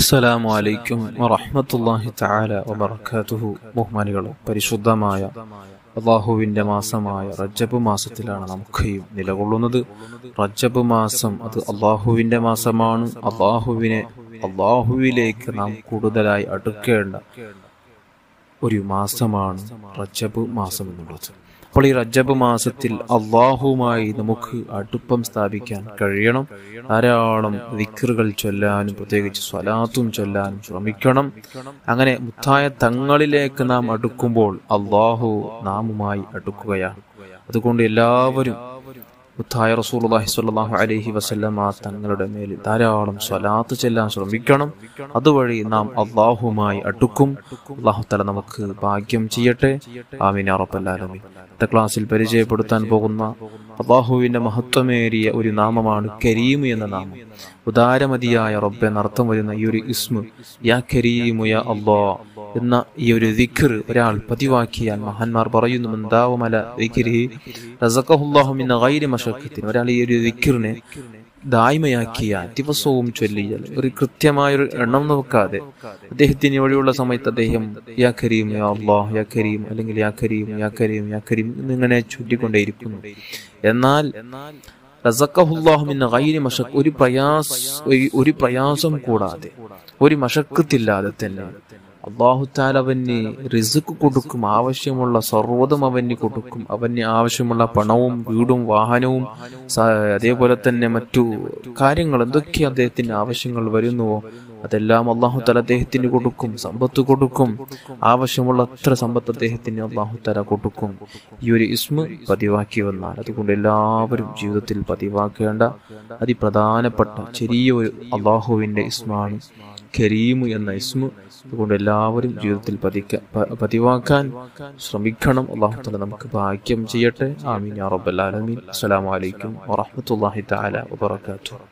അസ്സലാമു അലൈക്കും വറഹ്മത്തുള്ളാഹി തആല വബറകാതുഹു. ബഹുമാനികളെ, പരിശുദ്ധമായ അല്ലാഹുവിൻ്റെ മാസമായ റജബ് മാസത്തിലാണ് നമുക്കെയും നിലകൊള്ളുന്നത്. റജബ് മാസം അത് അല്ലാഹുവിൻ്റെ മാസമാണ്. അല്ലാഹുവിലേക്ക് നാം കൂടുതലായി അടുക്കേണ്ട ഒരു മാസമാണ് റജബ് മാസം എന്നുള്ളത്. അപ്പോൾ ഈ റജബ് മാസത്തിൽ അള്ളാഹുവുമായി നമുക്ക് അടുപ്പം സ്ഥാപിക്കാൻ കഴിയണം. ധാരാളം ദിക്റുകൾ ചൊല്ലാനും പ്രത്യേകിച്ച് സ്വലാത്തും ചൊല്ലാനും ശ്രമിക്കണം. അങ്ങനെ മുത്തായ തങ്ങളിലേക്ക് നാം അടുക്കുമ്പോൾ അള്ളാഹു നാമുമായി അടുക്കുകയാണ്. അതുകൊണ്ട് എല്ലാവരും മുത്തായ റസൂലുള്ളാഹി സ്വല്ലല്ലാഹു അലൈഹി വസല്ലമ തങ്ങളുടെ മേൽ ധാരാളം സ്വലാത്ത് ചെല്ലാൻ ശ്രമിക്കണം. അതുവഴി നാം അള്ളാഹുമായി അടുക്കും. അല്ലാഹു തആല നമുക്ക് ഭാഗ്യം ചെയ്യട്ടെ. ആമീൻ യാ റബ്ബൽ ആലമീൻ. അടുത്ത ക്ലാസ്സിൽ പരിചയപ്പെടുത്താൻ പോകുന്ന അള്ളാഹുവിന്റെ മഹത്വമേറിയ ഒരു നാമമാണ് കരീം എന്ന നാമം. ഉദാരമതിയായ റബ്ബ് എന്നർത്ഥം വരുന്ന ഈ ഒരു ഇസ്മു, യാ കരീമു യാ അല്ലാഹ് എന്ന ഈ ഒരു ദിക്ർ ഒരാൾ പതിവാക്കിയാൽ മഹാന്മാർ പറയുന്നു, മന്ദാവമല ദിക്രിഹി റസഖഹുല്ലാഹു മിൻ ഗൈരി മശഖത്തിൻ. ഒരാൾ ഈ ഒരു ദിക്റിനെ ദായിമയാക്കിയാൽ, ദിവസവും ചൊല്ലിയാൽ, ഒരു കൃത്യമായൊരു എണ്ണം നോക്കാതെ അദ്ദേഹത്തിന് വഴിയുള്ള സമയത്ത് അദ്ദേഹം യാ കരീം യാ അല്ലാഹ്, യാ കരീം അല്ലെങ്കിൽ യാ കരീം യാ കരീം യാ കരീം എന്നിങ്ങനെ ചൊല്ലിക്കൊണ്ടേയിരിക്കുന്നു. എന്നാൽ റസഖഹുല്ലാഹു മിൻ ഗൈരി മശഖ്, ഒരു പ്രയാസം കൂടാതെ, ഒരു മശഖത്തില്ലാതെ തന്നെ അല്ലാഹു തആല അവന് റിസ്ക് കൊടുക്കും. ആവശ്യമുള്ള സർവ്വതും അവന് കൊടുക്കും. അവന് ആവശ്യമുള്ള പണവും വീടും വാഹനവും അതേപോലെ തന്നെ മറ്റു കാര്യങ്ങൾ എന്തൊക്കെ അദ്ദേഹത്തിന് ആവശ്യങ്ങൾ വരുന്നുവോ അതെല്ലാം അല്ലാഹു തആല അദ്ദേഹത്തിന് കൊടുക്കും. സമ്പത്ത് കൊടുക്കും. ആവശ്യമുള്ള അത്ര സമ്പത്ത് അദ്ദേഹത്തിന് അല്ലാഹു തആല കൊടുക്കും. ഈ ഒരു ഇസ്മ പതിവാക്കി വന്നാൽ, അതുകൊണ്ട് എല്ലാവരും ജീവിതത്തിൽ പതിവാക്കേണ്ട അതിപ്രധാനപ്പെട്ട ചെറിയൊരു അല്ലാഹുവിന്റെ ഇസ്മാണ് കരീം എന്ന ഇസ്മ. അതുകൊണ്ട് എല്ലാവരും ജീവിതത്തിൽ പതിവാക്കാൻ ശ്രമിക്കണം. അല്ലാഹു തആല നമുക്ക് ഭാഗ്യം ചെയ്യട്ടെ. ആമീൻ യാ റബ്ബൽ ആലമീൻ. അസ്സലാമു അലൈക്കും വറഹ്മത്തുള്ളാഹി തആല വബറകാതുഹു.